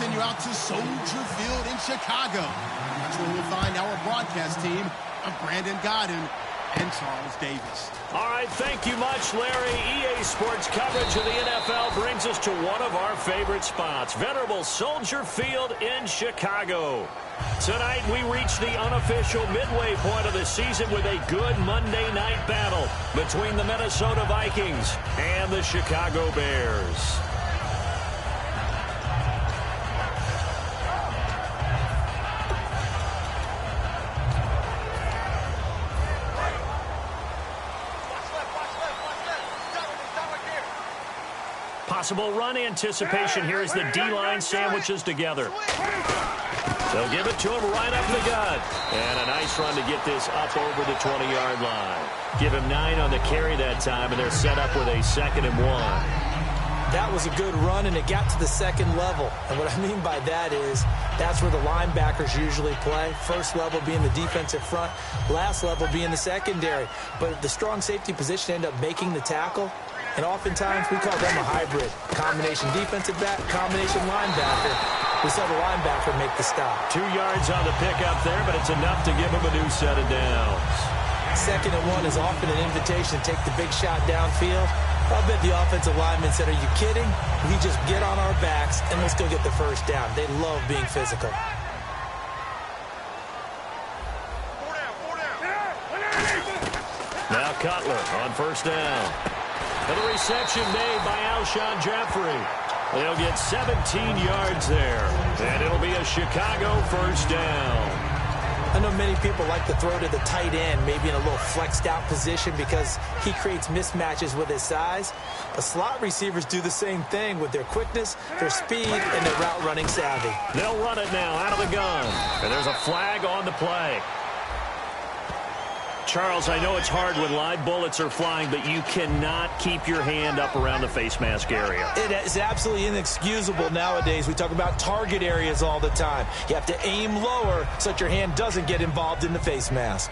send you out to Soldier Field in Chicago. That's where we'll find our broadcast team of Brandon Godden and Charles Davis. All right, thank you much, Larry. EA Sports coverage of the NFL brings us to one of our favorite spots, venerable Soldier Field in Chicago. Tonight, we reach the unofficial midway point of the season with a good Monday night battle between the Minnesota Vikings and the Chicago Bears. Possible run anticipation here as the D-line sandwiches together. They'll give it to him right up the gut. And a nice run to get this up over the 20-yard line. Give him 9 on the carry that time, and they're set up with a 2nd and 1. That was a good run, and it got to the second level. And what I mean by that is that's where the linebackers usually play. First level being the defensive front, last level being the secondary. But the strong safety position ended up making the tackle. And oftentimes, we call them a hybrid. Combination defensive back, combination linebacker. We saw the linebacker make the stop. 2 yards on the pickup there, but it's enough to give him a new set of downs. 2nd and 1 is often an invitation to take the big shot downfield. I bet the offensive lineman said, are you kidding? We just get on our backs, and let's go get the first down. They love being physical. Now Cutler on first down. And the reception made by Alshon Jeffrey. They'll get 17 yards there. And it'll be a Chicago first down. I know many people like to throw to the tight end, maybe in a little flexed out position because he creates mismatches with his size. But slot receivers do the same thing with their quickness, their speed, and their route running savvy. They'll run it now out of the gun. And there's a flag on the play. Charles, I know it's hard when live bullets are flying, but you cannot keep your hand up around the face mask area. It is absolutely inexcusable nowadays. We talk about target areas all the time. You have to aim lower so that your hand doesn't get involved in the face mask.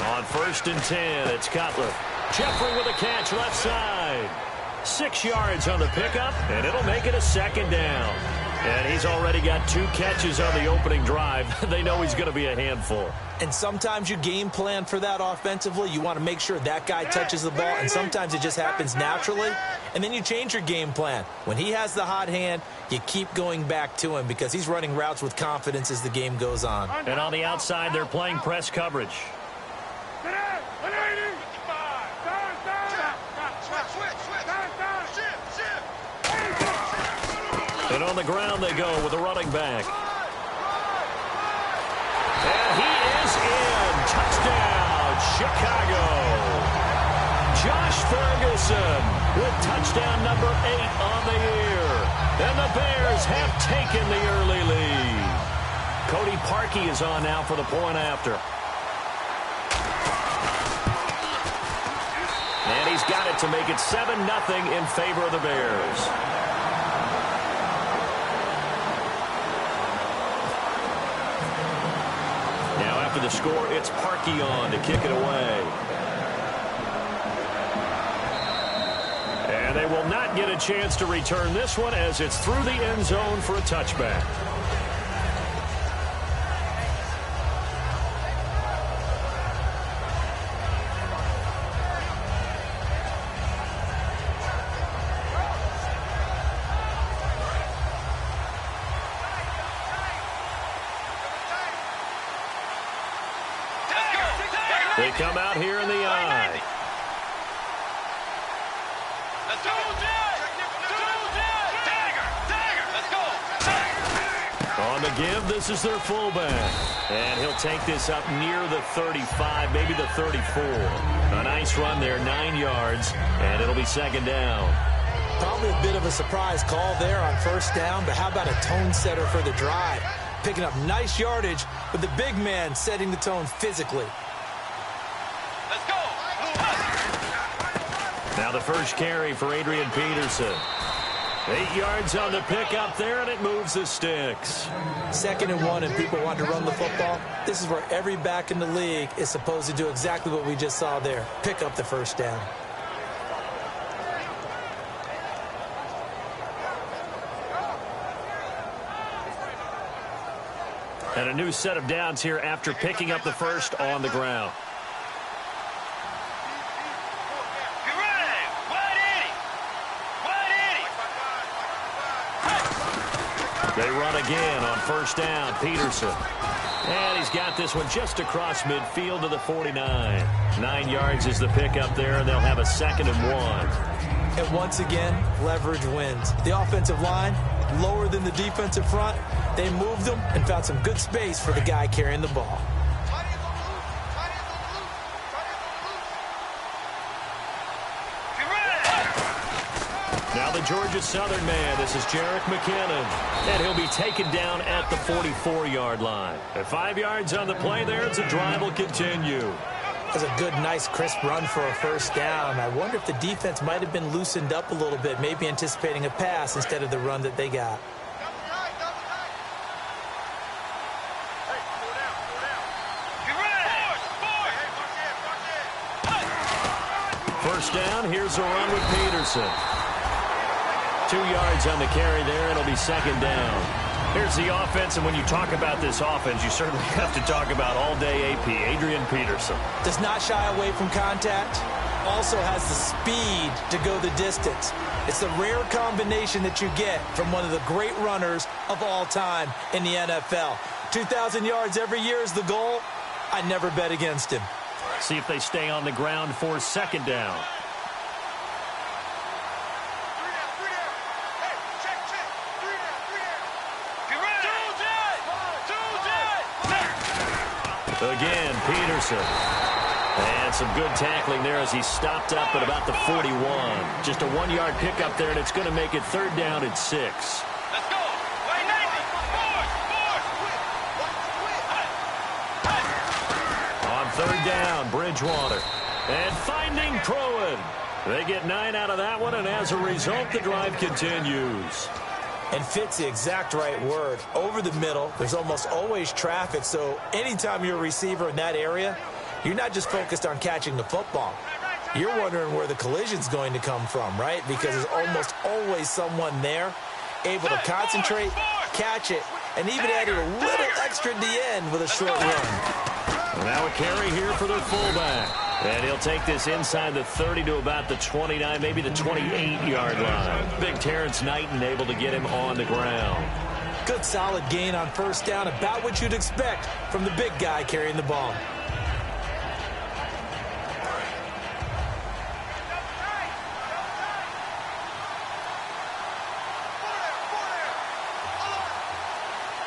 On 1st and 10, it's Cutler. Jeffrey with a catch left side. 6 yards on the pickup, and it'll make it a 2nd down. And he's already got 2 catches on the opening drive. They know he's going to be a handful. And sometimes you game plan for that offensively. You want to make sure that guy touches the ball, and sometimes it just happens naturally. And then you change your game plan. When he has the hot hand, you keep going back to him because he's running routes with confidence as the game goes on. And on the outside, they're playing press coverage. And on the ground they go with a running back. And he is in. Touchdown, Chicago. Josh Ferguson with touchdown number 8 on the year. And the Bears have taken the early lead. Cody Parkey is on now for the point after. And he's got it to make it 7-0 in favor of the Bears. After the score, it's Parkey on to kick it away. And they will not get a chance to return this one as it's through the end zone for a touchback. They come out here in the eye. Let's go. On the give, this is their fullback. And he'll take this up near the 35, maybe the 34. A nice run there, 9 yards, and it'll be 2nd down. Probably a bit of a surprise call there on 1st down, but how about a tone setter for the drive? Picking up nice yardage with the big man setting the tone physically. Let's go. Now the first carry for Adrian Peterson. 8 yards on the pickup there, and it moves the sticks. 2nd and 1, and people want to run the football. This is where every back in the league is supposed to do exactly what we just saw there. Pick up the first down. And a new set of downs here after picking up the first on the ground. They run again on first down. Peterson. And he's got this one just across midfield to the 49. 9 yards is the pickup there, and they'll have a 2nd and 1. And once again, leverage wins. The offensive line, lower than the defensive front. They moved them and found some good space for the guy carrying the ball. Now the Georgia Southern man, this is Jerick McKinnon. And he'll be taken down at the 44-yard line. At 5 yards on the play there, the drive will continue. That's a good, nice, crisp run for a first down. I wonder if the defense might have been loosened up a little bit, maybe anticipating a pass instead of the run that they got. First down, here's a run with Peterson. 2 yards on the carry there. It'll be 2nd down. Here's the offense, and when you talk about this offense, you certainly have to talk about all-day AP, Adrian Peterson. Does not shy away from contact. Also has the speed to go the distance. It's a rare combination that you get from one of the great runners of all time in the NFL. 2,000 yards every year is the goal. I never bet against him. See if they stay on the ground for 2nd down. Again, Peterson. And some good tackling there as he stopped up at about the 41. Just a 1-yard pickup there, and it's going to make it 3rd down and 6. Let's go. On 3rd down, Bridgewater. And finding Pruitt. They get 9 out of that one, and as a result, the drive continues. And fits the exact right word. Over the middle, there's almost always traffic, so anytime you're a receiver in that area, you're not just focused on catching the football. You're wondering where the collision's going to come from, right? Because there's almost always someone there able to concentrate, catch it, and even added a little extra at the end with a short run. Now a carry here for their fullback. And he'll take this inside the 30 to about the 29, maybe the 28-yard line. Big Terrence Knighton able to get him on the ground. Good solid gain on first down, about what you'd expect from the big guy carrying the ball.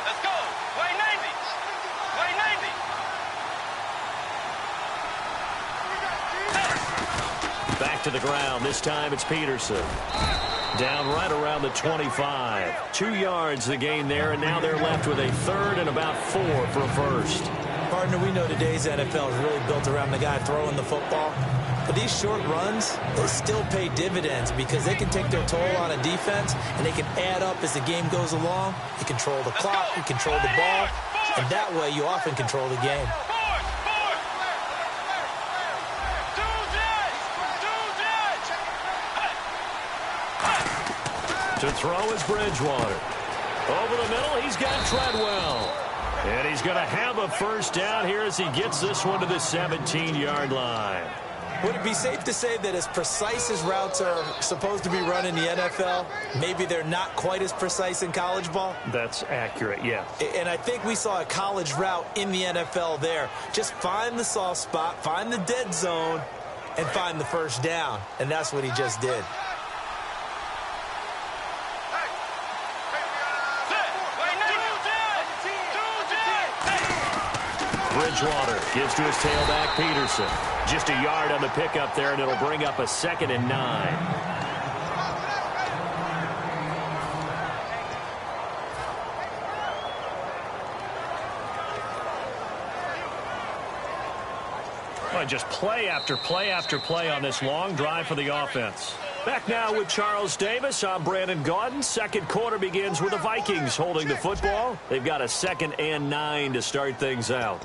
Let's go. Way 90. Way 90. Back to the ground. This time it's Peterson. Down right around the 25. 2 yards the gain there, and now they're left with a 3rd and about 4 for a first. Partner, we know today's NFL is really built around the guy throwing the football. But these short runs, they still pay dividends because they can take their toll on a defense, and they can add up as the game goes along. You control the clock, you control the ball, and that way you often control the game. To throw is Bridgewater. Over the middle, he's got Treadwell. And he's going to have a first down here as he gets this one to the 17-yard line. Would it be safe to say that as precise as routes are supposed to be run in the NFL, maybe they're not quite as precise in college ball? That's accurate, yeah. And I think we saw a college route in the NFL there. Just find the soft spot, find the dead zone, and find the first down. And that's what he just did. Bridgewater gives to his tailback, Peterson. Just a yard on the pickup there, and it'll bring up a 2nd and 9. Well, just play after play after play on this long drive for the offense. Back now with Charles Davis. I'm Brandon Gaudin. Second quarter begins with the Vikings holding the football. They've got a 2nd and 9 to start things out.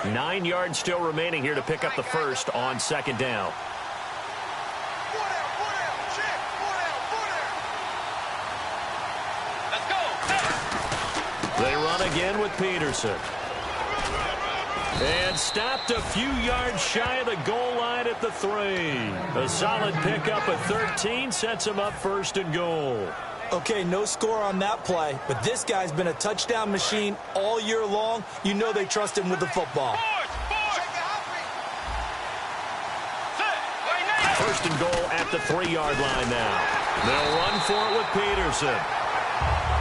Nine yards still remaining here to pick up the first on 2nd down. They run again with Peterson. And stopped a few yards shy of the goal line at the 3. A solid pickup at 13 sets him up 1st and goal. Okay, no score on that play, but this guy's been a touchdown machine all year long. You know they trust him with the football. 1st and goal at the 3-yard line now. They'll run for it with Peterson.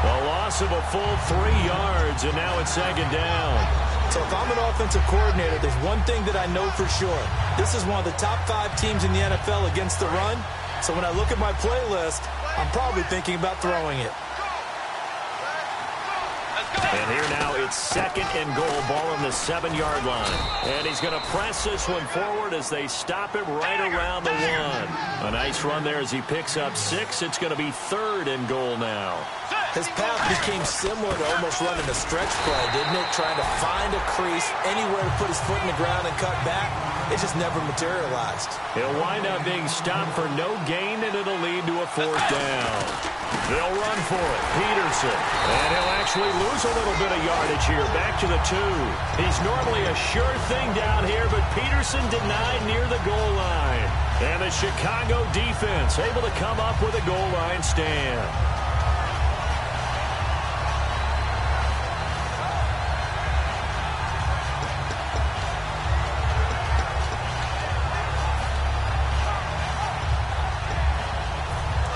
A loss of a full 3 yards, and now it's 2nd down. So if I'm an offensive coordinator, there's one thing that I know for sure. This is one of the top 5 teams in the NFL against the run. So when I look at my playlist, I'm probably thinking about throwing it. And here now it's 2nd and goal, ball on the 7-yard line. And he's going to press this one forward as they stop him right around the 1. A nice run there as he picks up 6. It's going to be 3rd and goal now. His path became similar to almost running a stretch play, didn't it? Trying to find a crease, anywhere to put his foot in the ground and cut back. It just never materialized. He'll wind up being stopped for no gain, and it'll lead to a 4th down. They'll run for it. Peterson. And he'll actually lose a little bit of yardage here. Back to the 2. He's normally a sure thing down here, but Peterson denied near the goal line. And the Chicago defense able to come up with a goal line stand.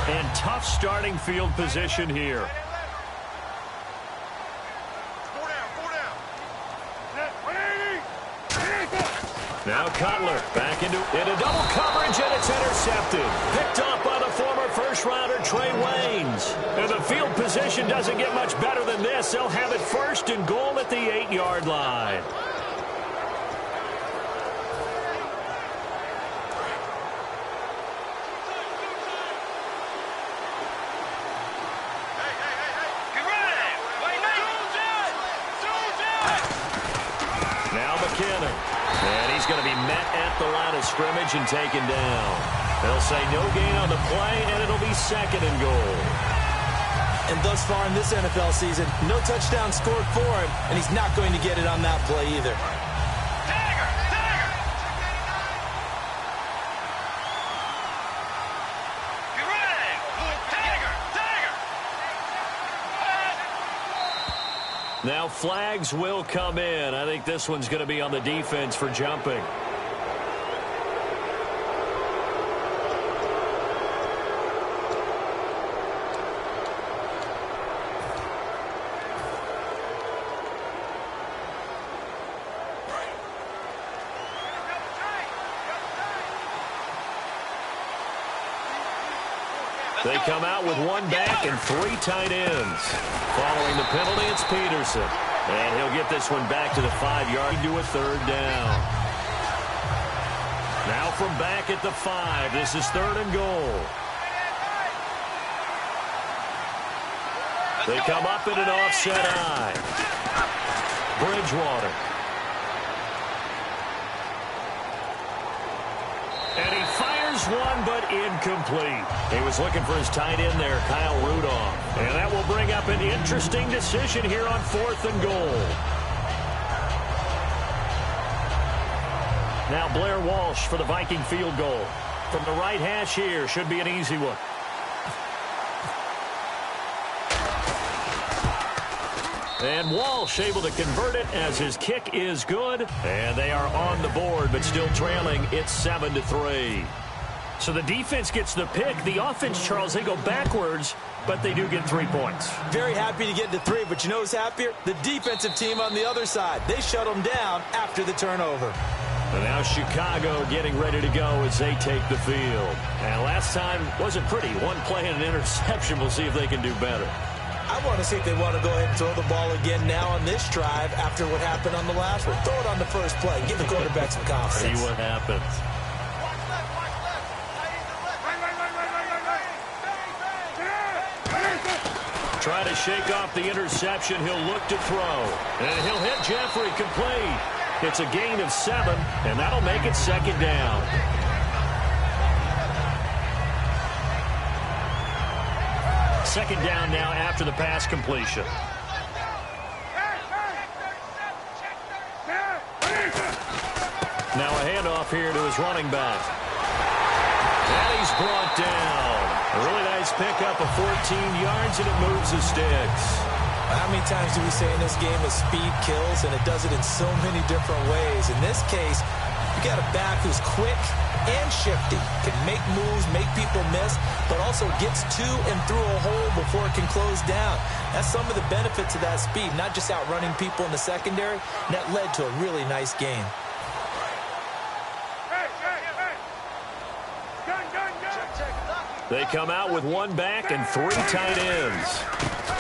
And tough starting field position here. Now Cutler back into double coverage, and it's intercepted. Picked off by the former first-rounder Trey Waynes. And the field position doesn't get much better than this. They'll have it 1st and goal at the 8-yard line. And he's going to be met at the line of scrimmage and taken down. They'll say no gain on the play, and it'll be 2nd and goal. And thus far in this NFL season, no touchdown scored for him, and he's not going to get it on that play either. Now flags will come in. I think this one's going to be on the defense for jumping. They come out with 1 back and 3 tight ends. Following the penalty, it's Peterson. And he'll get this one back to the 5-yard to a 3rd down. Now from back at the 5, this is 3rd and goal. They come up in an offset eye. Bridgewater. And he fires one, but incomplete. He was looking for his tight end there, Kyle Rudolph. And that will bring up an interesting decision here on 4th and goal. Now Blair Walsh for the Viking field goal. From the right hash here, should be an easy one. And Walsh able to convert it as his kick is good. And they are on the board, but still trailing. It's 7-3. So the defense gets the pick. The offense, Charles, they go backwards, but they do get 3 points. Very happy to get to 3, but you know who's happier? The defensive team on the other side. They shut them down after the turnover. And now Chicago getting ready to go as they take the field. And last time wasn't pretty. 1 play and an interception. We'll see if they can do better. I want to see if they want to go ahead and throw the ball again now on this drive after what happened on the last one. Throw it on the first play. Give the quarterback some confidence. See what happens. Try to shake off the interception. He'll look to throw. And he'll hit Jeffrey complete. It's a gain of 7, and that'll make it second down. Second down now after the pass completion. Now a handoff here to his running back. And he's brought down. A really nice pickup of 14 yards, and it moves the sticks. How many times do we say in this game that speed kills, and it does it in so many different ways? In this case, you got a back who's quick and shifty, can make moves, make people miss, but also gets to and through a hole before it can close down. That's some of the benefits of that speed, not just outrunning people in the secondary, and that led to a really nice gain. They come out with one back and 3 tight ends.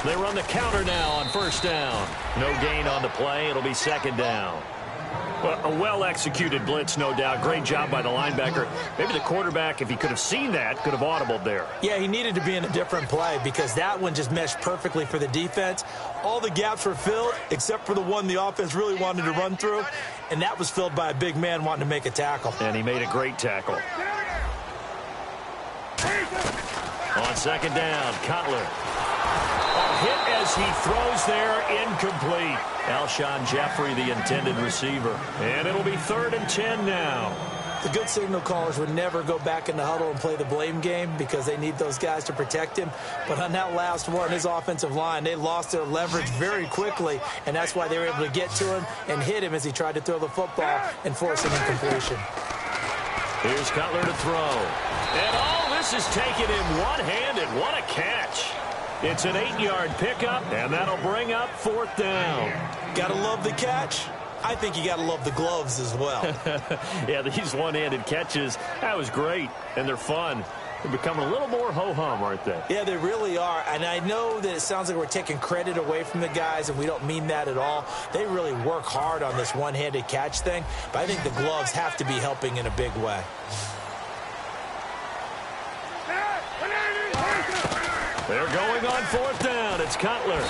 They run the counter now on first down. No gain on the play. It'll be second down. Well, a well-executed blitz, no doubt. Great job by the linebacker. Maybe the quarterback, if he could have seen that, could have audibled there. Yeah, he needed to be in a different play because that one just meshed perfectly for the defense. All the gaps were filled except for the one the offense really wanted to run through, and that was filled by a big man wanting to make a tackle. And he made a great tackle. On second down, Cutler. Hit as he throws there, incomplete. Alshon Jeffrey, the intended receiver. And it'll be 3rd and 10 now. The good signal callers would never go back in the huddle and play the blame game because they need those guys to protect him. But on that last one, his offensive line, they lost their leverage very quickly, and that's why they were able to get to him and hit him as he tried to throw the football and force an incompletion. Here's Cutler to throw. And all this is taken in one-handed. What a catch. It's an 8-yard pickup, and that'll bring up 4th down. Gotta love the catch. I think you gotta love the gloves as well. Yeah, these one-handed catches, that was great, and they're fun. They're becoming a little more ho-hum, aren't they? Yeah, they really are. And I know that it sounds like we're taking credit away from the guys, and we don't mean that at all. They really work hard on this one-handed catch thing, but I think the gloves have to be helping in a big way. They're going on 4th down. It's Cutler.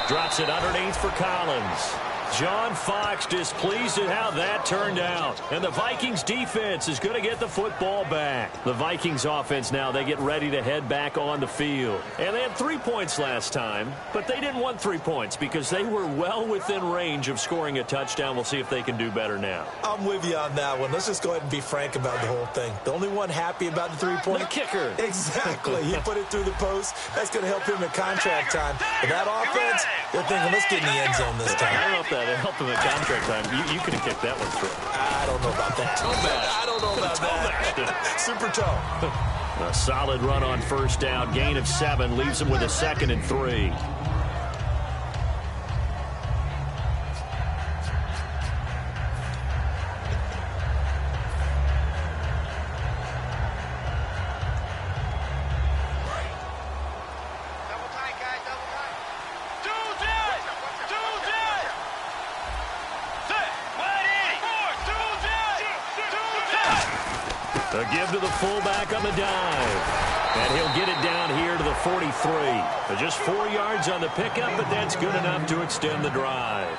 Drops it underneath for Collins. John Fox displeased at how that turned out. And the Vikings defense is going to get the football back. The Vikings offense now, they get ready to head back on the field. And they had 3 points last time, but they didn't want 3 points because they were well within range of scoring a touchdown. We'll see if they can do better now. I'm with you on that one. Let's just go ahead and be frank about the whole thing. The only one happy about the 3-point? The kicker. Exactly. He put it through the post. That's going to help him at contract time. But that offense, they're thinking, let's get in the end zone this time. I don't know if that helped him at contract time. You could have kicked that one through. I don't know about that. I don't know about that. Super toe. A solid run on first down. Gain of 7 leaves him with a 2nd and 3. A give to the fullback on the dive. And he'll get it down here to the 43. Just 4 yards on the pickup, but that's good enough to extend the drive.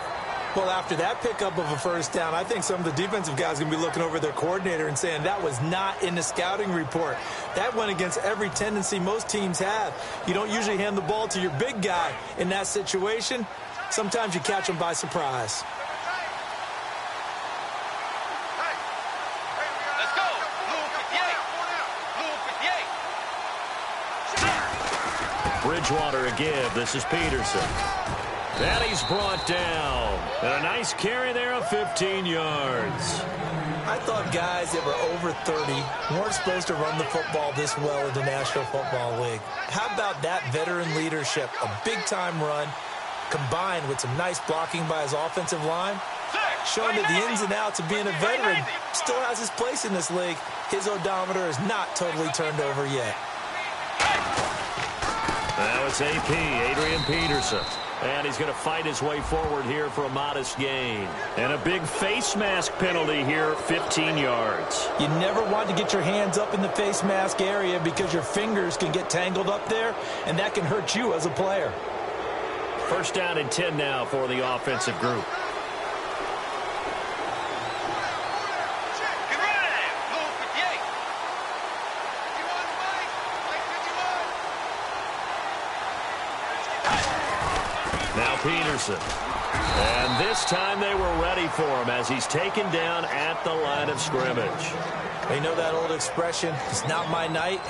Well, after that pickup of a first down, I think some of the defensive guys are going to be looking over their coordinator and saying that was not in the scouting report. That went against every tendency most teams have. You don't usually hand the ball to your big guy in that situation. Sometimes you catch them by surprise. Bridgewater a give. This is Peterson. And he's brought down. And a nice carry there of 15 yards. I thought guys that were over 30 weren't supposed to run the football this well in the National Football League. How about that veteran leadership? A big-time run combined with some nice blocking by his offensive line. Showing that the ins and outs of being a veteran still has his place in this league. His odometer is not totally turned over yet. Now it's AP, Adrian Peterson. And he's going to fight his way forward here for a modest gain. And a big face mask penalty here, 15 yards. You never want to get your hands up in the face mask area because your fingers can get tangled up there, and that can hurt you as a player. First down and 10 now for the offensive group. Now Peterson. And this time they were ready for him as he's taken down at the line of scrimmage. You know that old expression, it's not my night?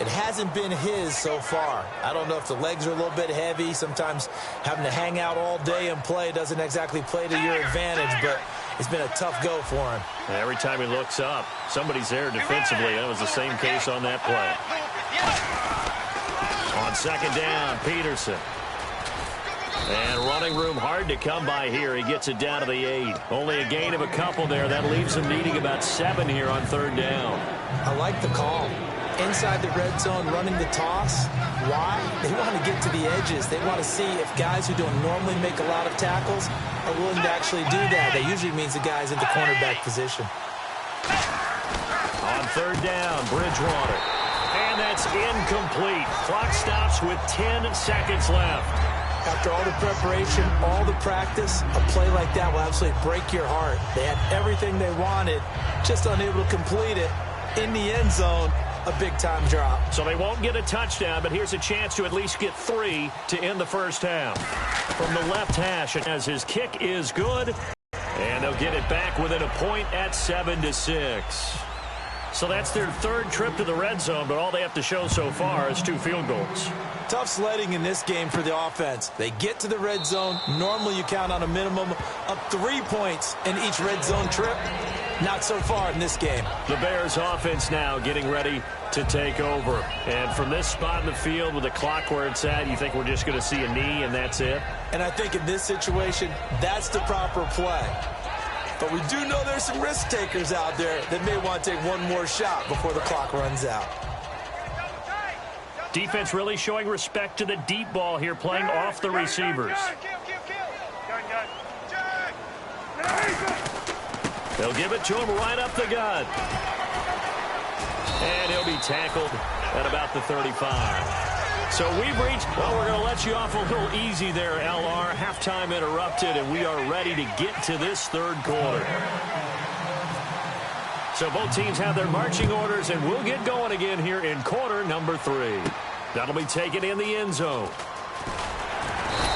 It hasn't been his so far. I don't know if the legs are a little bit heavy. Sometimes having to hang out all day and play doesn't exactly play to your advantage, but it's been a tough go for him. Every time he looks up, somebody's there defensively. That was the same case on that play. On second down, Peterson. And running room hard to come by here. He gets it down to the 8. Only a gain of a couple there. That leaves him needing about 7 here on third down. I like the call. Inside the red zone, running the toss. Why? They want to get to the edges. They want to see if guys who don't normally make a lot of tackles are willing to actually do that. That usually means the guy's in the cornerback position. On third down, Bridgewater. And that's incomplete. Clock stops with 10 seconds left. After all the preparation, all the practice, a play like that will absolutely break your heart. They had everything they wanted, just unable to complete it. In the end zone, a big-time drop. So they won't get a touchdown, but here's a chance to at least get 3 to end the first half. From the left hash, as his kick is good, and they'll get it back within a point at 7-6. So that's their third trip to the red zone, but all they have to show so far is 2 field goals. Tough sledding in this game for the offense. They get to the red zone. Normally you count on a minimum of 3 points in each red zone trip. Not so far in this game. The Bears offense now getting ready to take over. And from this spot in the field with the clock where it's at, you think we're just going to see a knee and that's it? And I think in this situation, that's the proper play. But we do know there's some risk takers out there that may want to take one more shot before the clock runs out. Defense really showing respect to the deep ball here, playing off the receivers. They'll give it to him right up the gut. And he'll be tackled at about the 35. So we've reached, well, we're going to let you off a little easy there, LR. Halftime interrupted, and we are ready to get to this third quarter. So both teams have their marching orders, and we'll get going again here in quarter number 3. That'll be taken in the end zone.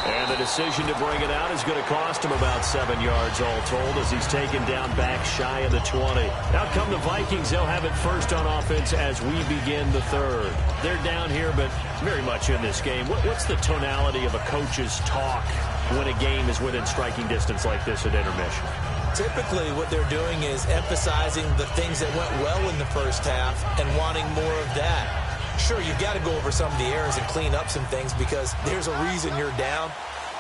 And the decision to bring it out is going to cost him about 7 yards all told as he's taken down back shy of the 20. Out come the Vikings. They'll have it first on offense as we begin the third. They're down here, but very much in this game. What's the tonality of a coach's talk when a game is within striking distance like this at intermission? Typically what they're doing is emphasizing the things that went well in the first half and wanting more of that. Sure, you've got to go over some of the errors and clean up some things because there's a reason you're down.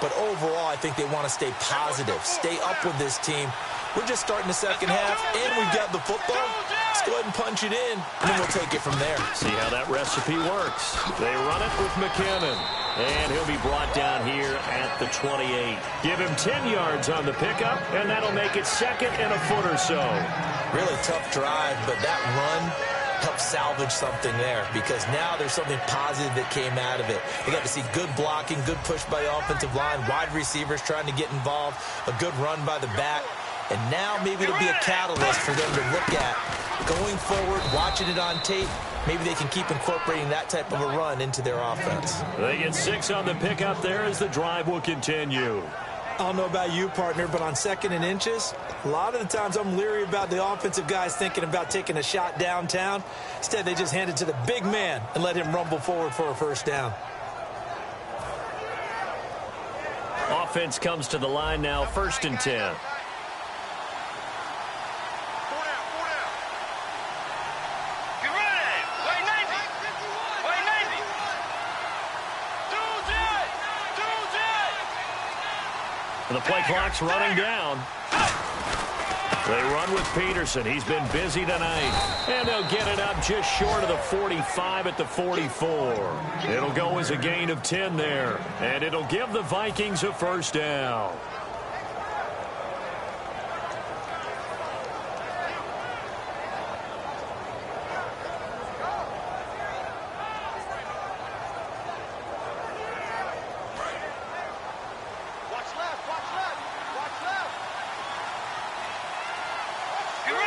But overall, I think they want to stay positive, stay up with this team. We're just starting the second half, and we've got the football. Let's go ahead and punch it in, and then we'll take it from there. See how that recipe works. They run it with McKinnon, and he'll be brought down here at the 28. Give him 10 yards on the pickup, and that'll make it second and a foot or so. Really tough drive, but that run help salvage something there because now there's something positive that came out of it. They got to see good blocking, good push by the offensive line, wide receivers trying to get involved, a good run by the back, and now maybe it'll be a catalyst for them to look at going forward, watching it on tape. Maybe they can keep incorporating that type of a run into their offense. They get 6 on the pickup there as the drive will continue. I don't know about you, partner, but on second and inches, a lot of the times I'm leery about the offensive guys thinking about taking a shot downtown. Instead, they just hand it to the big man and let him rumble forward for a first down. Offense comes to the line now, 1st and 10. The play clock's running down. They run with Peterson. He's been busy tonight. And they'll get it up just short of the 45 at the 44. It'll go as a gain of 10 there. And it'll give the Vikings a first down.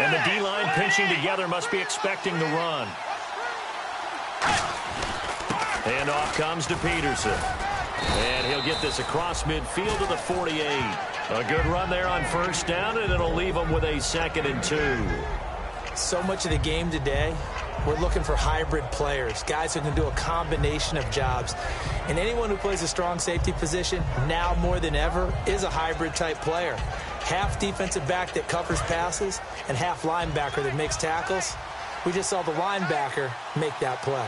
And the D-line pinching together must be expecting the run. And off comes to Peterson. And he'll get this across midfield to the 48. A good run there on first down, and it'll leave him with a 2nd and 2. So much of the game today, we're looking for hybrid players, guys who can do a combination of jobs. And anyone who plays a strong safety position, now more than ever, is a hybrid type player. Half defensive back that covers passes and half linebacker that makes tackles. We just saw the linebacker make that play.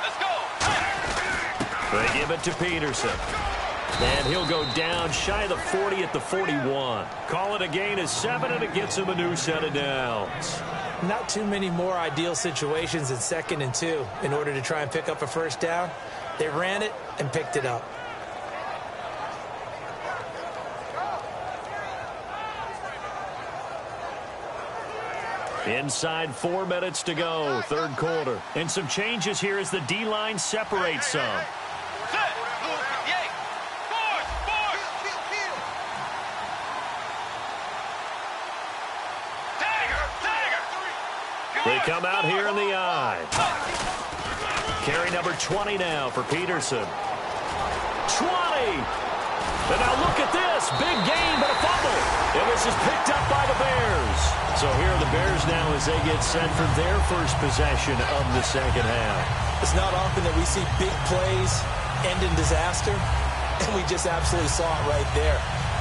Let's go. They give it to Peterson. And he'll go down shy of the 40 at the 41. Call it a gain of 7, and it gets him a new set of downs. Not too many more ideal situations in 2nd and 2 in order to try and pick up a first down. They ran it and picked it up. Inside 4 minutes to go, 3rd quarter. And some changes here as the D-line separates some. They come out here in the eye. Carry number 20 now for Peterson. 20! And now look at this. Big gain, but a fumble. And this is picked up by the Bears. So here are the Bears now as they get set for their first possession of the second half. It's not often that we see big plays end in disaster, and we just absolutely saw it right there.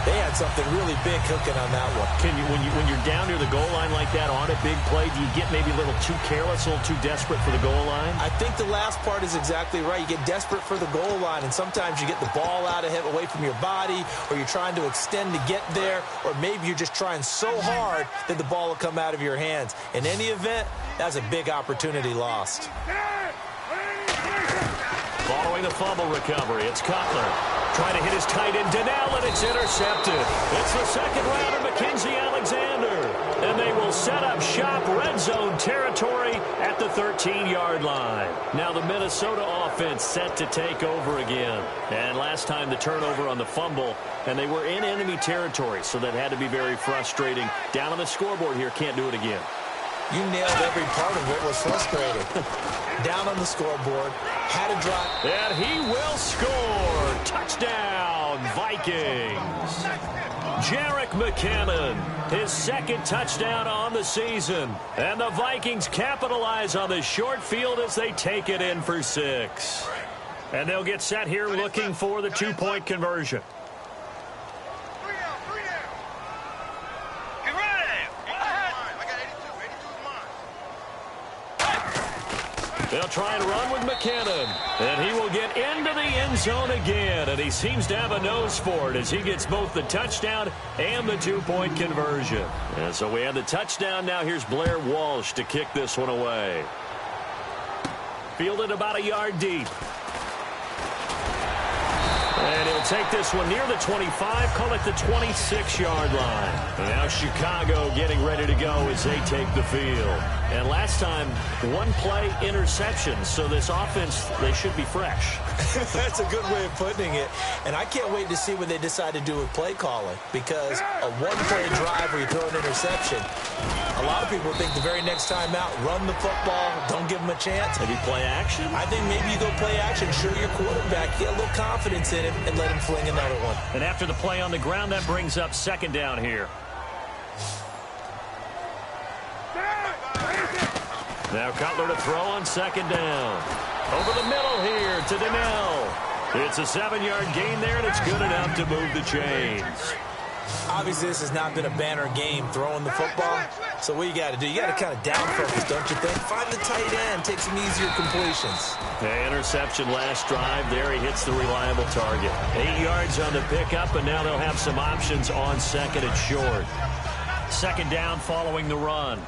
They had something really big cooking on that one. Can you, when you're down near the goal line like that on a big play, do you get maybe a little too careless, a little too desperate for the goal line? I think the last part is exactly right. You get desperate for the goal line, and sometimes you get the ball out of him, away from your body, or you're trying to extend to get there, or maybe you're just trying so hard that the ball will come out of your hands. In any event, that's a big opportunity lost. Following the fumble recovery, it's Cutler. Trying to hit his tight end, Donnell, and it's intercepted. It's the second rounder, Mackenzie Alexander. And they will set up shop, red zone territory at the 13-yard line. Now the Minnesota offense set to take over again. And last time the turnover on the fumble, and they were in enemy territory, so that had to be very frustrating. Down on the scoreboard here, can't do it again. You nailed every part of what was frustrating. Down on the scoreboard, had a drop. And he will score. Touchdown, Vikings. Jerick McKinnon, his 2nd touchdown on the season. And the Vikings capitalize on the short field as they take it in for 6. And they'll get set here looking for the 2-point conversion. They'll try and run with McKinnon. And he will get into the end zone again. And he seems to have a nose for it as he gets both the touchdown and the 2-point conversion. And so we have the touchdown. Now here's Blair Walsh to kick this one away. Fielded about a yard deep. And he'll take this one near the 25, call it the 26-yard line. And now Chicago getting ready to go as they take the field. And last time, 1-play interception, so this offense, they should be fresh. That's a good way of putting it. And I can't wait to see what they decide to do with play calling, because a 1-play drive where you throw an interception, a lot of people think the very next time out, run the football, don't give them a chance. Maybe play action? I think maybe you go play action, show your quarterback, get a little confidence in him, and let him fling another one. And after the play on the ground, that brings up 2nd down here. Now Cutler to throw on 2nd down. Over the middle here to Donnell. It's a 7-yard gain there, and it's good enough to move the chains. Obviously, this has not been a banner game throwing the football. So what you got to do, you got to kind of down focus, don't you think? Find the tight end, take some easier completions. Okay, interception last drive. There he hits the reliable target. 8 yards on the pickup, and now they'll have some options on second and short. Second down following the run.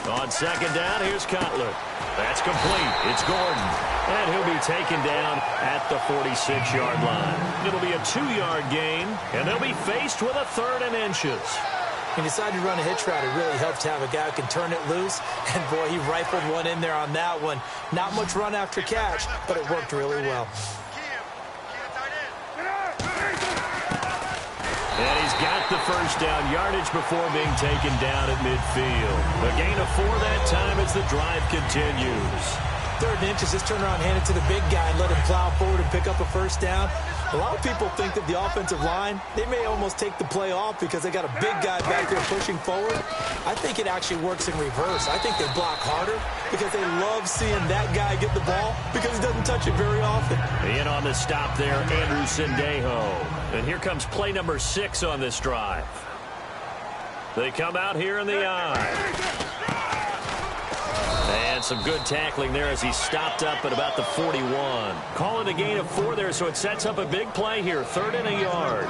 On second down, here's Cutler. That's complete. It's Gordon. And he'll be taken down at the 46-yard line. It'll be a 2-yard gain, and they'll be faced with a 3rd and inches. He decided to run a hitch route. It really helps to have a guy who can turn it loose. And, boy, he rifled one in there on that one. Not much run after catch, but it worked really well. And he's got the first down yardage before being taken down at midfield. A gain of 4 that time as the drive continues. 3rd and inches, just turn around, hand it to the big guy and let him plow forward and pick up a first down. A lot of people think that the offensive line, they may almost take the play off because they got a big guy back there pushing forward. I think it actually works in reverse. I think they block harder because they love seeing that guy get the ball because he doesn't touch it very often. In on the stop there, Andrew Sendejo. And here comes play number 6 on this drive. They come out here in the eye. And some good tackling there as he stopped up at about the 41. Call it a gain of 4 there, so it sets up a big play here. 3rd and a yard.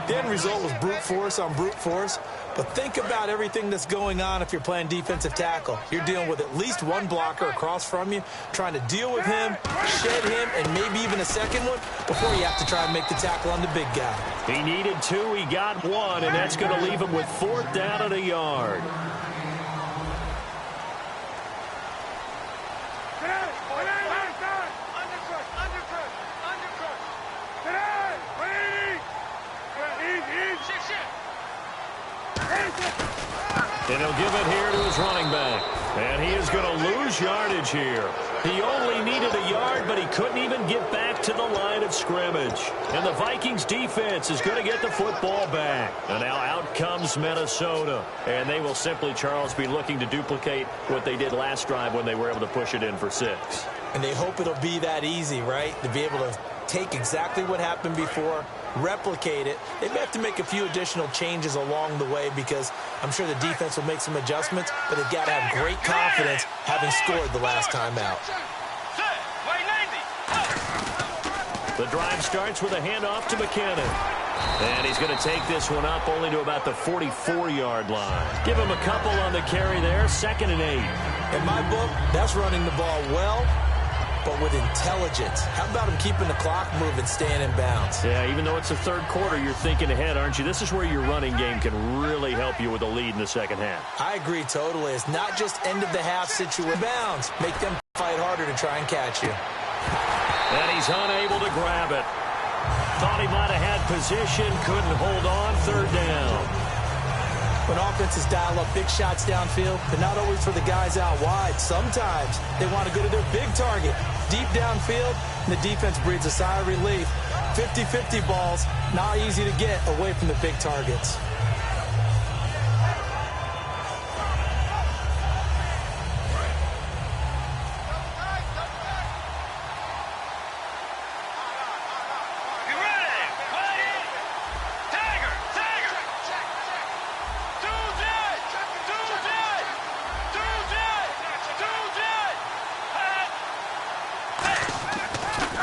The end result was brute force on brute force. But think about everything that's going on if you're playing defensive tackle. You're dealing with at least one blocker across from you, trying to deal with him, shed him, and maybe even a second one before you have to try and make the tackle on the big guy. He needed 2. He got 1, and that's going to leave him with 4th down and a yard. And he'll give it here to his running back. And he is going to lose yardage here. He only needed a yard, but he couldn't even get back to the line of scrimmage. And the Vikings defense is going to get the football back. And now out comes Minnesota. And they will simply, Charles, be looking to duplicate what they did last drive when they were able to push it in for 6. And they hope it'll be that easy, right? To be able to take exactly what happened before, replicate it. They may have to make a few additional changes along the way because I'm sure the defense will make some adjustments, but they've got to have great confidence having scored the last time out. The drive starts with a handoff to McKinnon. And he's going to take this one up only to about the 44-yard line. Give him a couple on the carry there, 2nd and 8. In my book, that's running the ball well, but with intelligence. How about him keeping the clock moving, staying in bounds? Yeah, even though it's the 3rd quarter, you're thinking ahead, aren't you? This is where your running game can really help you with a lead in the second half. I agree totally. It's not just end-of-the-half situation. Bounds. Make them fight harder to try and catch you. And he's unable to grab it. Thought he might have had position, couldn't hold on, 3rd down. When offenses dial up big shots downfield, but not always for the guys out wide. Sometimes they want to go to their big target, deep downfield, and the defense breathes a sigh of relief. 50-50 balls, not easy to get away from the big targets.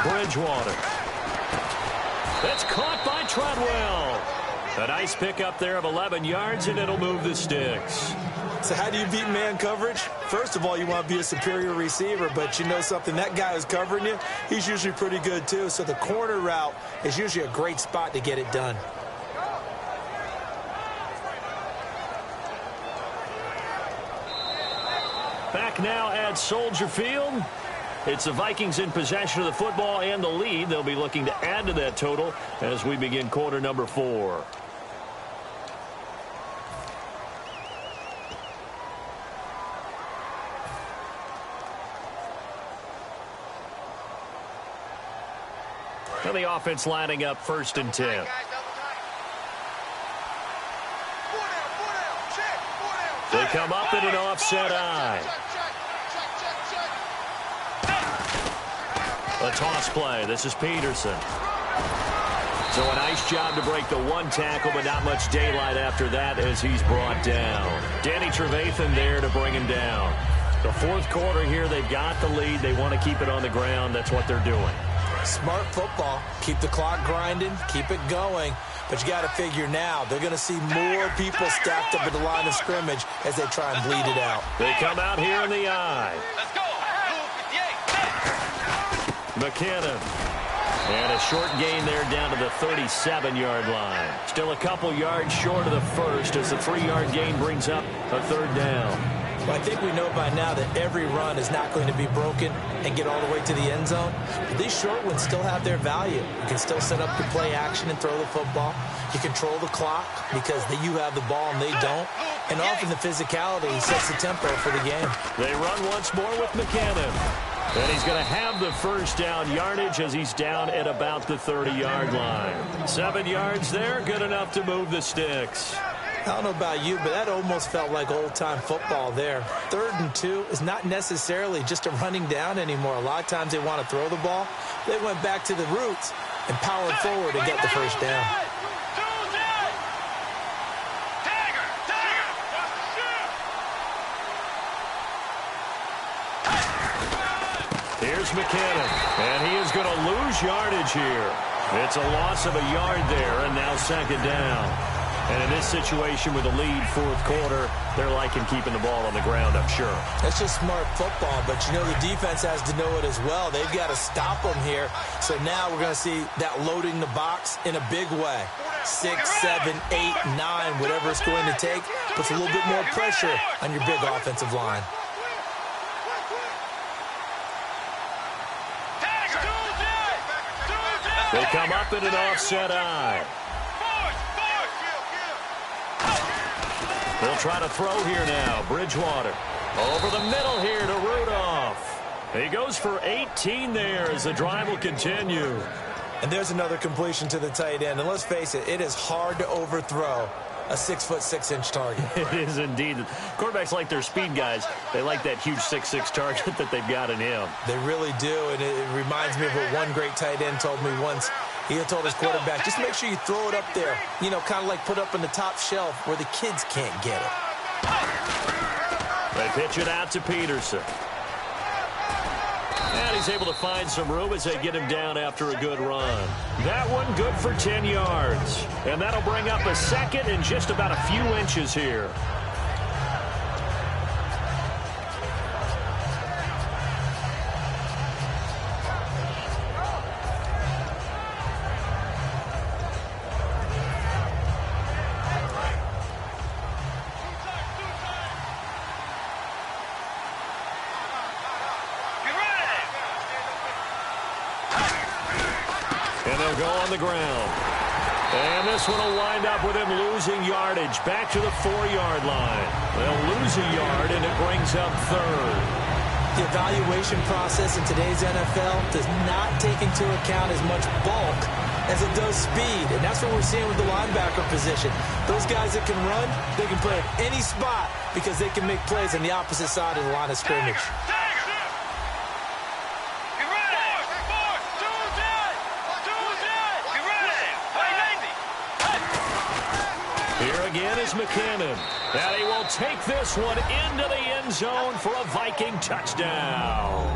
Bridgewater. That's caught by Treadwell. A nice pickup there of 11 yards, and it'll move the sticks. So how do you beat man coverage? First of all, you want to be a superior receiver, but you know something, that guy who's covering you, he's usually pretty good too. So the corner route is usually a great spot to get it done. Back now at Soldier Field. It's the Vikings in possession of the football and the lead. They'll be looking to add to that total as we begin quarter number 4. And the offense lining up 1st and 10. They come up in an offset eye. A toss play. This is Peterson. So a nice job to break the one tackle, but not much daylight after that as he's brought down. Danny Trevathan there to bring him down. The fourth quarter here, they've got the lead. They want to keep it on the ground. That's what they're doing. Smart football. Keep the clock grinding. Keep it going. But you got to figure now, they're going to see more people stacked up at the line of scrimmage as they try and bleed it out. They come out here in the eye. Let's go. McKinnon. And a short gain there down to the 37-yard line. Still a couple yards short of the first as the 3-yard gain brings up a third down. Well, I think we know by now that every run is not going to be broken and get all the way to the end zone. But these short ones still have their value. You can still set up the play action and throw the football. You control the clock because you have the ball and they don't. And often the physicality sets the tempo for the game. They run once more with McKinnon. And he's going to have the first down yardage as he's down at about the 30-yard line. 7 yards there, good enough to move the sticks. I don't know about you, but that almost felt like old-time football there. 3rd and 2 is not necessarily just a running down anymore. A lot of times they want to throw the ball. They went back to the roots and powered forward to get the first down. Here's McKinnon, and he is going to lose yardage here. It's a loss of a yard there, and now second down. And in this situation with a lead fourth quarter, they're liking keeping the ball on the ground, I'm sure. That's just smart football, but you know the defense has to know it as well. They've got to stop them here. So now we're going to see that loading the box in a big way. 6, 7, 8, 9, whatever it's going to take, puts a little bit more pressure on your big offensive line. They come up in an offset eye. They'll try to throw here now. Bridgewater over the middle here to Rudolph. He goes for 18 there as the drive will continue. And there's another completion to the tight end. And let's face it, it is hard to overthrow a 6'6" target. It is indeed. Quarterbacks like their speed guys. They like that huge 6'6" target that they've got in him. They really do, and it reminds me of what one great tight end told me once. He had told his quarterback, just make sure you throw it up there, you know, kind of like put up on the top shelf where the kids can't get it. They pitch it out to Peterson. And he's able to find some room as they get him down after a good run. That one good for 10 yards. And that'll bring up a second and just about a few inches here. Go on the ground. And this one will wind up with him losing yardage back to the 4-yard line. They'll lose a yard, and it brings up third. The evaluation process in today's NFL does not take into account as much bulk as it does speed, and that's what we're seeing with the linebacker position. Those guys that can run, they can play at any spot because they can make plays on the opposite side of the line of scrimmage. Again is McKinnon. And he will take this one into the end zone for a Viking touchdown.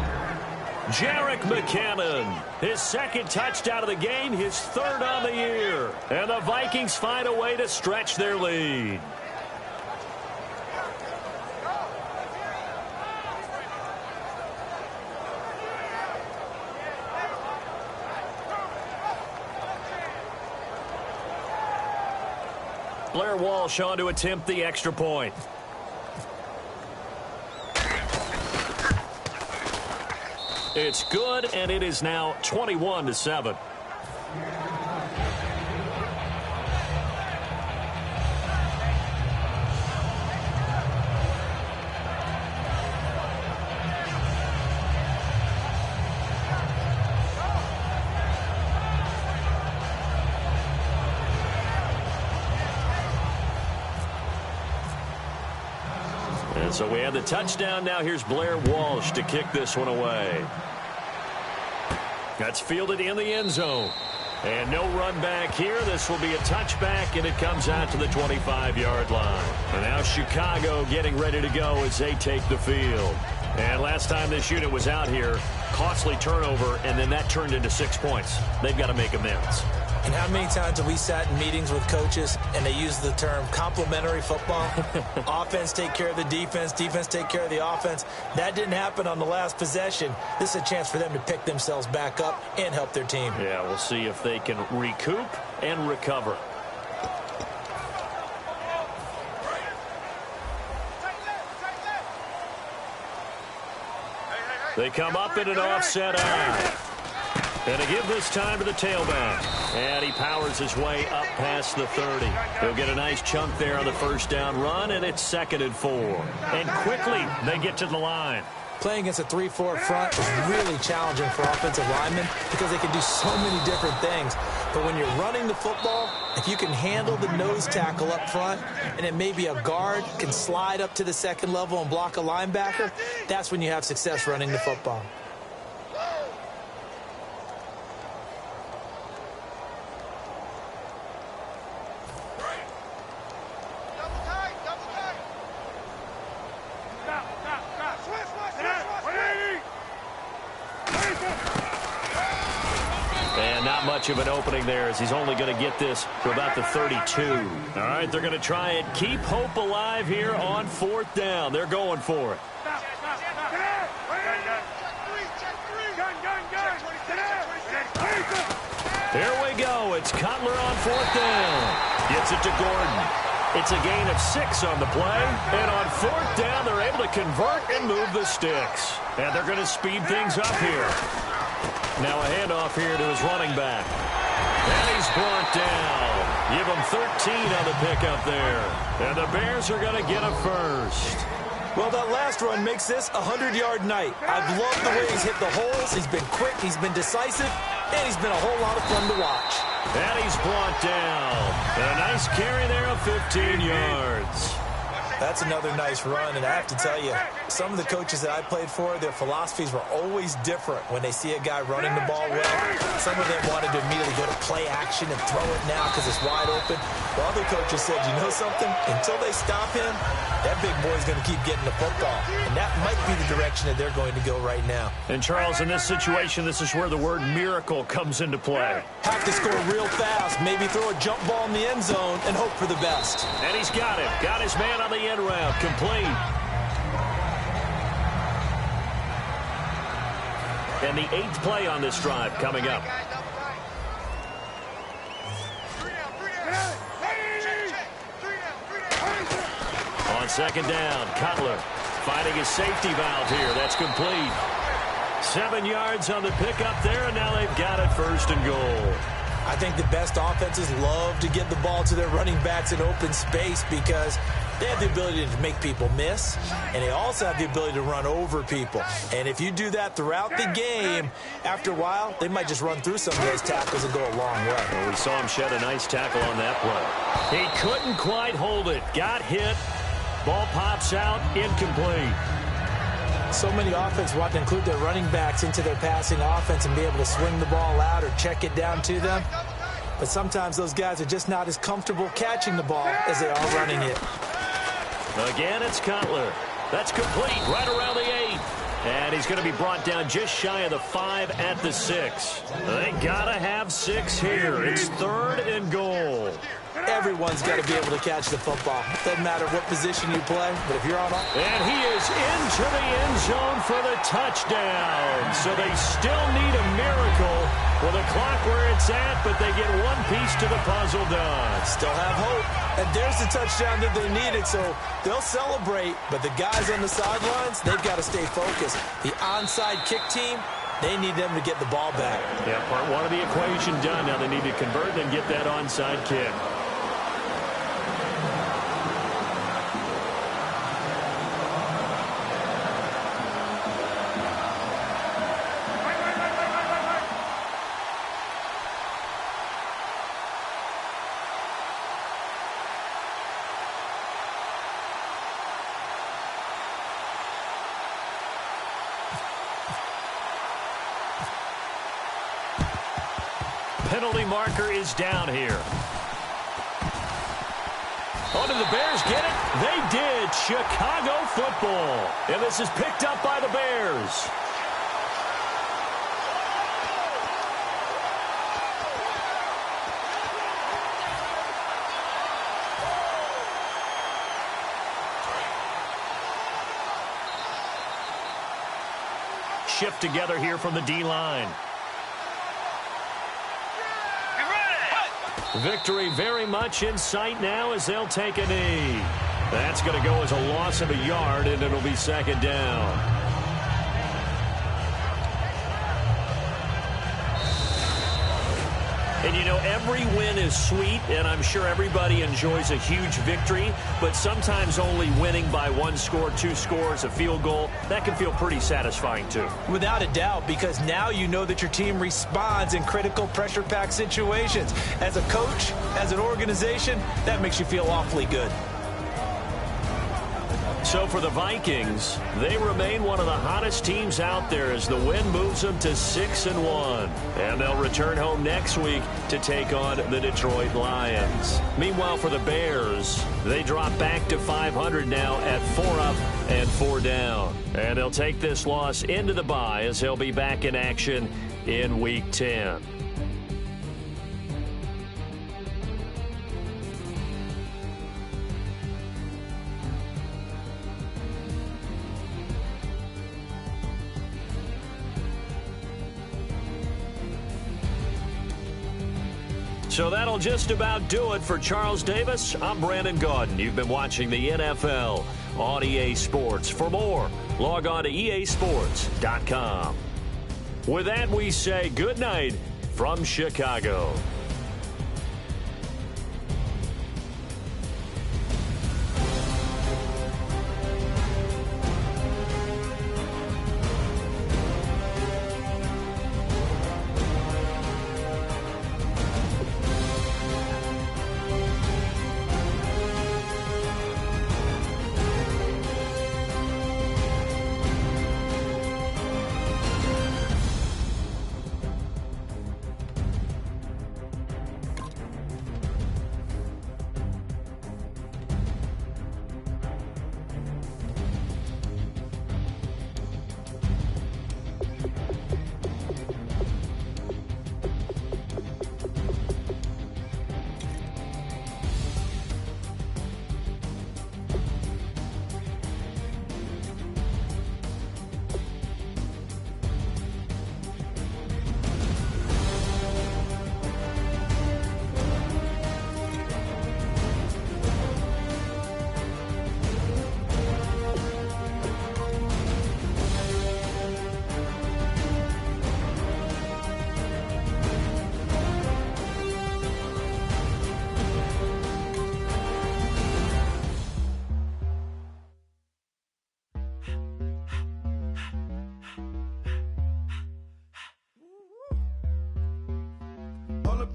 Jerick McKinnon, his second touchdown of the game, his third on the year. And the Vikings find a way to stretch their lead. Blair Walsh on to attempt the extra point. It's good, and it is now 21-7. So we have the touchdown. Now here's Blair Walsh to kick this one away. That's fielded in the end zone. And no run back here. This will be a touchback, and it comes out to the 25-yard line. And now Chicago getting ready to go as they take the field. And last time this unit was out here, costly turnover, and then that turned into 6 points. They've got to make amends. And how many times have we sat in meetings with coaches and they use the term complementary football? Offense take care of the defense, defense take care of the offense. That didn't happen on the last possession. This is a chance for them to pick themselves back up and help their team. Yeah, we'll see if they can recoup and recover. They come up in an offset eye. And to give this time to the tailback. And he powers his way up past the 30. He'll get a nice chunk there on the first down run, and it's 2nd and 4. And quickly, they get to the line. Playing against a 3-4 front is really challenging for offensive linemen because they can do so many different things. But when you're running the football, if you can handle the nose tackle up front, and then maybe a guard can slide up to the second level and block a linebacker, that's when you have success running the football. Of an opening there as he's only going to get this to about the 32. All right, they're going to try and keep hope alive here on 4th down. They're going for it. Here we go. It's Cutler on 4th down. Gets it to Gordon. It's a gain of 6 on the play. And on 4th down, they're able to convert and move the sticks. And they're going to speed things up here. Now a handoff here to his running back. And he's brought down. Give him 13 on the pickup there. And the Bears are going to get a first. Well, that last run makes this a 100-yard night. I've loved the way he's hit the holes. He's been quick, he's been decisive, and he's been a whole lot of fun to watch. And he's brought down. And a nice carry there of 15 yards. That's another nice run, and I have to tell you, some of the coaches that I played for, their philosophies were always different when they see a guy running the ball well. Some of them wanted to immediately go to play action and throw it now because it's wide open. While other coaches said, you know something? Until they stop him, that big boy's going to keep getting the football. And that might be the direction that they're going to go right now. And, Charles, in this situation, this is where the word miracle comes into play. Have to score real fast, maybe throw a jump ball in the end zone and hope for the best. And he's got it. Got his man on the end route. Complete. And the 8th play on this drive coming up. On 2nd down, Cutler finding his safety valve here. That's complete. 7 yards on the pickup there, and now they've got it 1st and goal. I think the best offenses love to get the ball to their running backs in open space because they have the ability to make people miss, and they also have the ability to run over people. And if you do that throughout the game, after a while, they might just run through some of those tackles and go a long way. Well, we saw him shed a nice tackle on that play. He couldn't quite hold it. Got hit. Ball pops out. Incomplete. So many offenses want to include their running backs into their passing offense and be able to swing the ball out or check it down to them. But sometimes those guys are just not as comfortable catching the ball as they are running it. Again, it's Cutler. That's complete right around the 8. And he's going to be brought down just shy of the 5 at the 6. They got to have 6 here. It's 3rd and goal. Everyone's got to be able to catch the football. Doesn't matter what position you play, but if you're on offense. And he is into the end zone for the touchdown. So they still need a miracle with a clock where it's at, but they get one piece to the puzzle done. Still have hope. And there's the touchdown that they needed, so they'll celebrate. But the guys on the sidelines, they've got to stay focused. The onside kick team, they need them to get the ball back. Yeah, part 1 of the equation done. Now they need to convert and get that onside kick. penalty marker is down here. Oh, did the Bears get it? They did. Chicago football. And this is picked up by the Bears. Shift together here from the D-line. Victory very much in sight now as they'll take a knee. That's going to go as a loss of a yard, and it'll be second down. And, you know, every win is sweet, and I'm sure everybody enjoys a huge victory, but sometimes only winning by 1 score, 2 scores, a field goal, that can feel pretty satisfying too. Without a doubt, because now you know that your team responds in critical pressure-packed situations. As a coach, as an organization, that makes you feel awfully good. So for the Vikings, they remain one of the hottest teams out there as the win moves them to 6-1. And they'll return home next week to take on the Detroit Lions. Meanwhile, for the Bears, they drop back to 500 now at 4 up and 4 down. And they'll take this loss into the bye as they'll be back in action in Week 10. So that'll just about do it for Charles Davis. I'm Brandon Gaudin. You've been watching the NFL on EA Sports. For more, log on to easports.com. With that, we say good night from Chicago.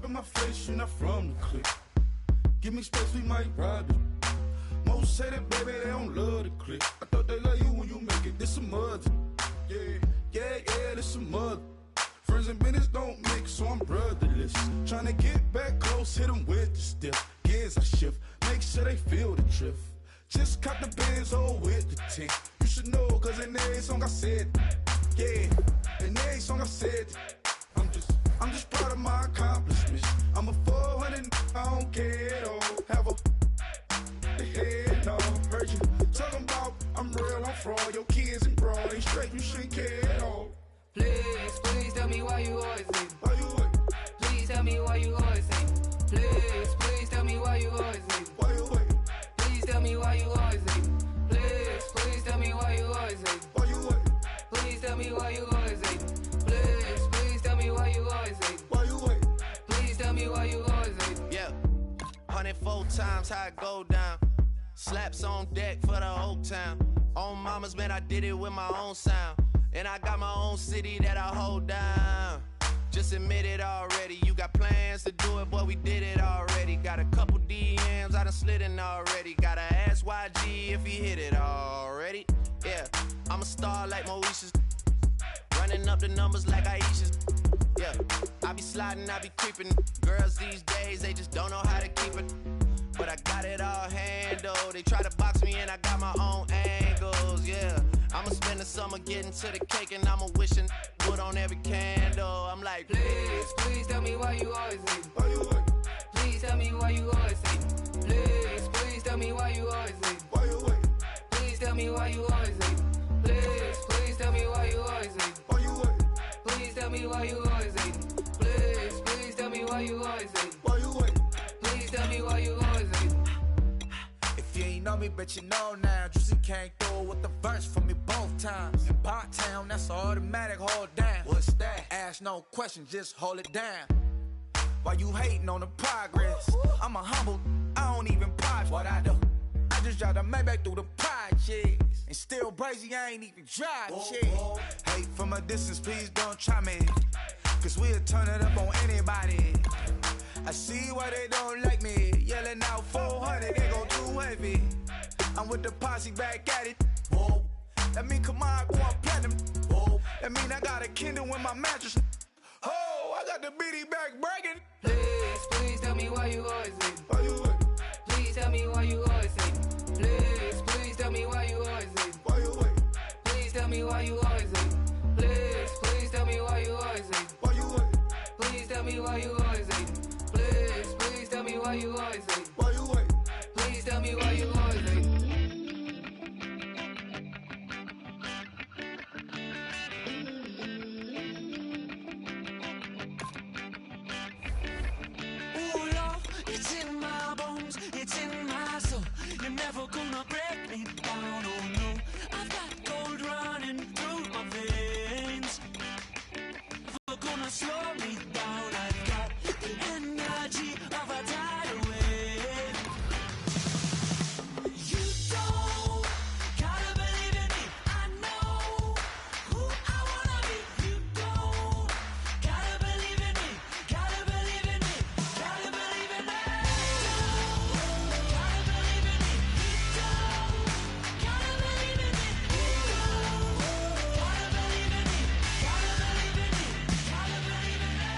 In my face, you're not from the clique. Give me space, we might ride it. Most say that, baby, they don't love the clique. I thought they love you when you make it. This some mother. Yeah, this some mother. Friends and business don't mix, so I'm brotherless. Tryna get back close, hit them with the stiff. Gears I shift, make sure they feel the drift. Just caught the Benz, oh, with the tank. You should know, cause in every song I said, yeah, in every song I said, I'm just proud of my accomplishments. I'm a 400, I don't care at all. Have a head, no. Heard you talking about I'm real, I'm fraud. Your kids and broad ain't straight, you shouldn't care at all. Please tell me why you always leave. Why you wait? Please tell me why you always leave. Please tell me why you always leave. Why you wait? Please tell me why you always leave. Please tell me why you always leave. Why you wait? Please tell me why you always leave. Please tell me why you always leave. Why you wait? Please tell me why you always leave. Yeah, 104 times how it go down. Slaps on deck for the whole town. On mamas, man, I did it with my own sound. And I got my own city that I hold down. Just admit it already. You got plans to do it, boy, we did it already. Got a couple DMs, I done slid in already. Gotta ask YG if he hit it already. Yeah, I'm a star like Moesha's. Running up the numbers like Aisha's. Yeah, I be sliding, I be creeping. Girls these days, they just don't know how to keep it. But I got it all handled. They try to box me and I got my own angles, yeah. I'ma spend the summer getting to the cake and I'ma wishing wood on every candle. I'm like, Please, please tell me why you always leave. Why you wait? Please tell me why you always leave. Please, please tell me why you always leave. Why you wait? Please tell me why you always leave. Please, please tell me why you always leave. Why you wait? Please tell me why you always leave. Please, please tell me why you always leave. Why you wait? Please tell me why you always leave. If you ain't know me, bet you know now. Juicy came through with the verse for me both times. In Bot Town, that's automatic, hold down. What's that? Ask no question, just hold it down. Why you hating on the progress? I'm a humble, I don't even pop what I do. I just drive the Maybach through the projects. And still brazy, I ain't even drive shit. Hate from a distance, please don't try me. Cause we'll turn it up on anybody. I see why they don't like me. Yelling out 400, they go too heavy. I'm with the posse back at it. Whoa. That mean come on, go on platinum. Whoa. That mean I got a Kindle in my mattress. Oh, I got the BD back breaking. Please, please tell me why you always leave. Why you wait? Please tell me why you always leave. Please, please tell me why you always leave. Why you wait? Please tell me why you always leave. Please, please tell me why you always leave. Why you wait? Please tell me why you always leave. Please, please tell me why you always leave. Why you wait? Please tell me why you always leave. Ooh, love, it's in my bones, it's in my soul. You're never gonna break me down, oh no. I've got gold running through my veins. Never gonna slow me down. I've got the energy of a tidal wave. You don't gotta believe in me. I know who I wanna be. You don't gotta believe in me. Gotta believe in me. Gotta believe in me. Gotta believe in me. You don't gotta believe in me. You don't gotta believe in me. Gotta believe in me. Gotta believe in me.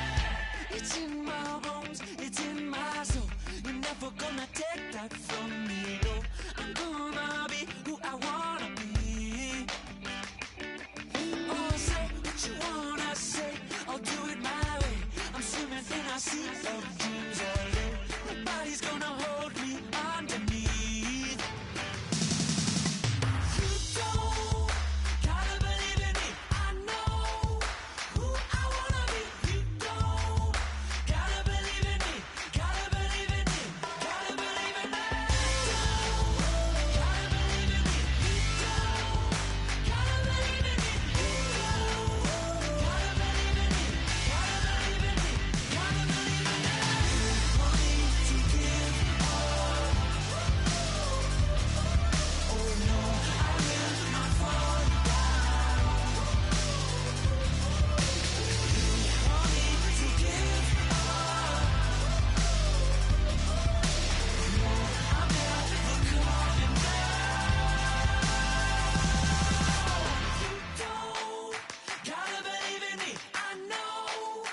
It's in my bones, it's in my soul. You're never gonna take that from me, no. I'm gonna be who I wanna be. Oh, say what you wanna say, I'll do it my way. I'm swimming in a sea of dreams all day. Nobody's gonna hold me underneath. You don't gotta believe in me. I know who I wanna be. You don't gotta believe in me. Gotta believe in me. Gotta believe in me. Gotta believe in me. You don't gotta believe in me. You don't gotta believe in me. Gotta believe in me. Gotta believe in me. For me to give up. Oh no, I will not fall down. For me to give up. No, I'm never coming back. You don't gotta believe in me. I know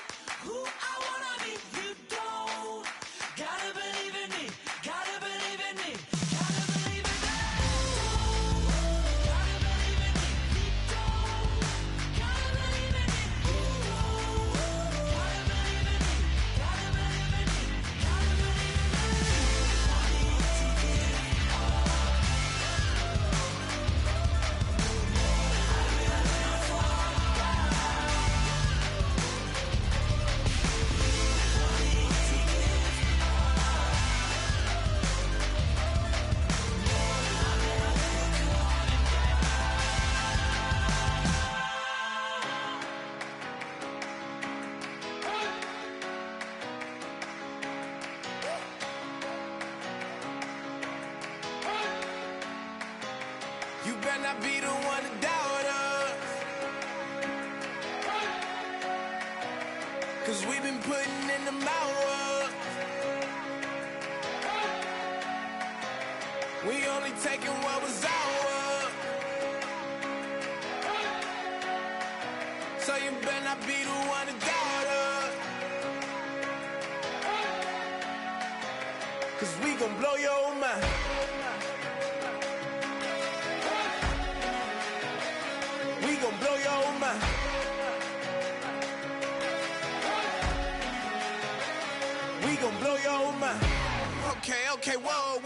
who I wanna be. You don't gotta believe in me. Gotta believe in me. Gotta believe in me. Gotta believe in me. You don't gotta believe in me. You don't gotta believe in me. Gotta believe in me. Gotta believe in me. I need to give up. I will not fall down. I need to give you better not be the one to doubt us. Cause we've been putting in the hours. We only taking what was ours. So you better not be the one to doubt us. Cause we gon' blow your mind. We gon' blow your mind. We gon' blow your mind. Okay, whoa.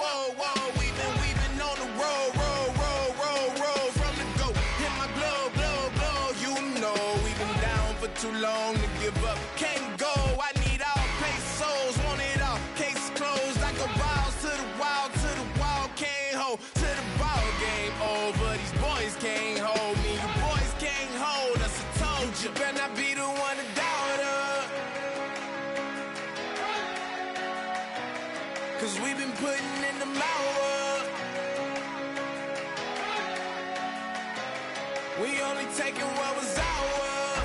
We've been on the road. From the go, hit my glow. You know we've been down for too long to give up. Can't go. I need all pesos, want it all. Case closed. I go balls to the wall. Can't hold to the ball game over. These boys can't hold me. You boys can't hold us. I told you. Better not be the one to doubt us. Cause we've been putting in the hour. We only taking what was ours.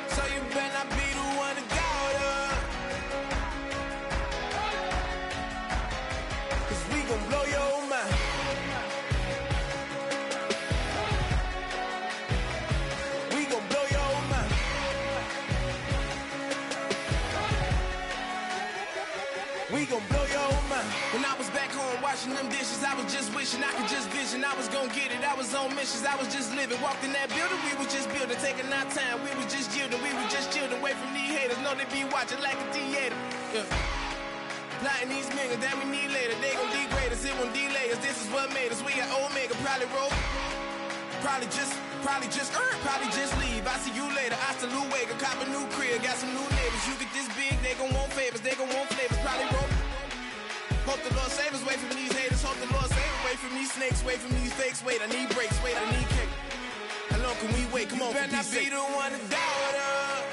So you better not be the one to doubt us. Cause we gon' blow your mind. We gon' blow your mind. We gon' blow your mind. When I was back home washing them dishes, I was just wishing I could just vision. I was gon' get it, I was on missions, I was just living. Walked in that building, we was just building, taking our time. We was just yielding, we was just chilling. Away from these haters, know they be watching like a theater. Yeah. Plotting these niggas that we need later. They gon' degrade us, it won't delay us. This is what made us. We got Omega, probably roll. Probably just leave. I see you later. I salute Wega, cop a new crib, got some new neighbors. You get this big, they gon' want favors, they gon' want flavors. Probably roll. Hope the Lord save us, wait from these haters. Hope the Lord save us, wait from these snakes, wait from these fakes. Wait, I need breaks, wait, I need cake. How long can we wait? Come on, you better not be the one to doubt us.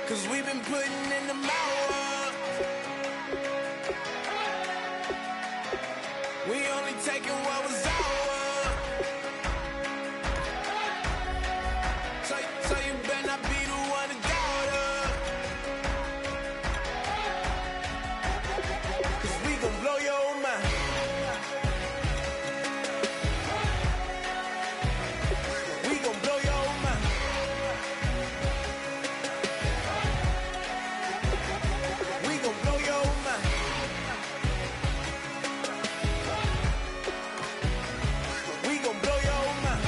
Cause we've been putting in the hour. We only taking what was ours. So you better not be the one to doubt us. Cause we gon' blow your mind. We gon' blow your mind. We gon' blow your mind. We gon' blow your mind.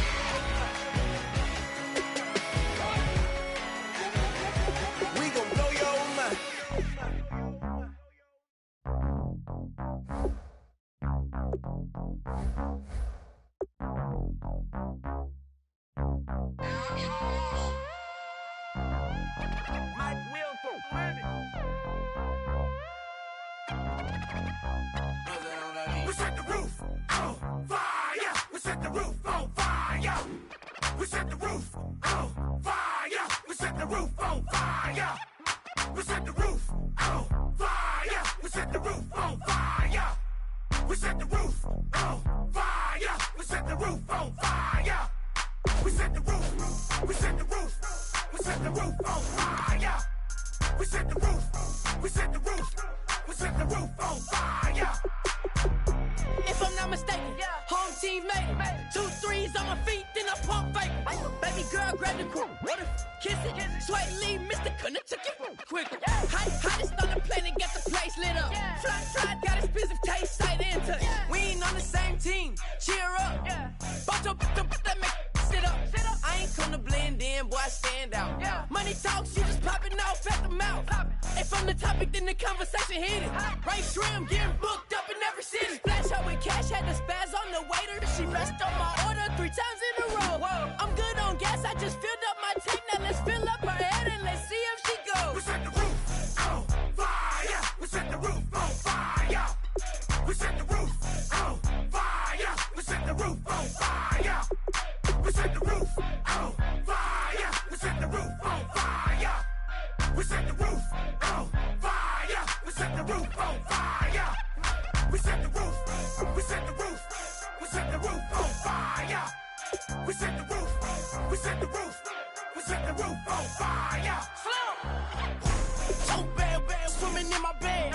We gon' blow your mind. We set the roof on fire. We set the roof on fire. We set the roof on fire. We set the roof on fire. We set the roof on fire. We set the roof on fire. We set the roof on fire. We set the roof on fire. We set the roof. We set the roof. We set the roof on fire. We set the roof. We set the roof. We set the roof on fire. If I'm not mistaken, home team made it. 2 threes on my feet, then I pump fake. Baby girl, grab the crew. What if kiss it? Sway Lee, Mr. Couldn't took it quicker. Hottest on the planet, get the place lit up. Fly, got expensive taste, sight into. We ain't on the same team. Cheer up. Bunch of that make sit up. I ain't come to blend in, boy, I stand out. Money talks, you just popping off at the mouth. If I'm the topic, then the conversation heated. Right trim, getting booked up in every city. Flash out with cash, had the spaz on the waiter. She messed up my order 3 times in a row. I'm good on gas, I just filled up my tank. Now let's fill up her head and let's see if she goes. We set the roof on fire. We set the roof on fire. We set the roof on fire. We set the roof on fire. We set the roof on fire. We set the roof on fire. We set the roof on fire. We set the roof on fire. We set the roof. We set the roof. We set the roof on fire. We set the roof. We set the roof. We set the roof on fire. So bad, swimming in my bed.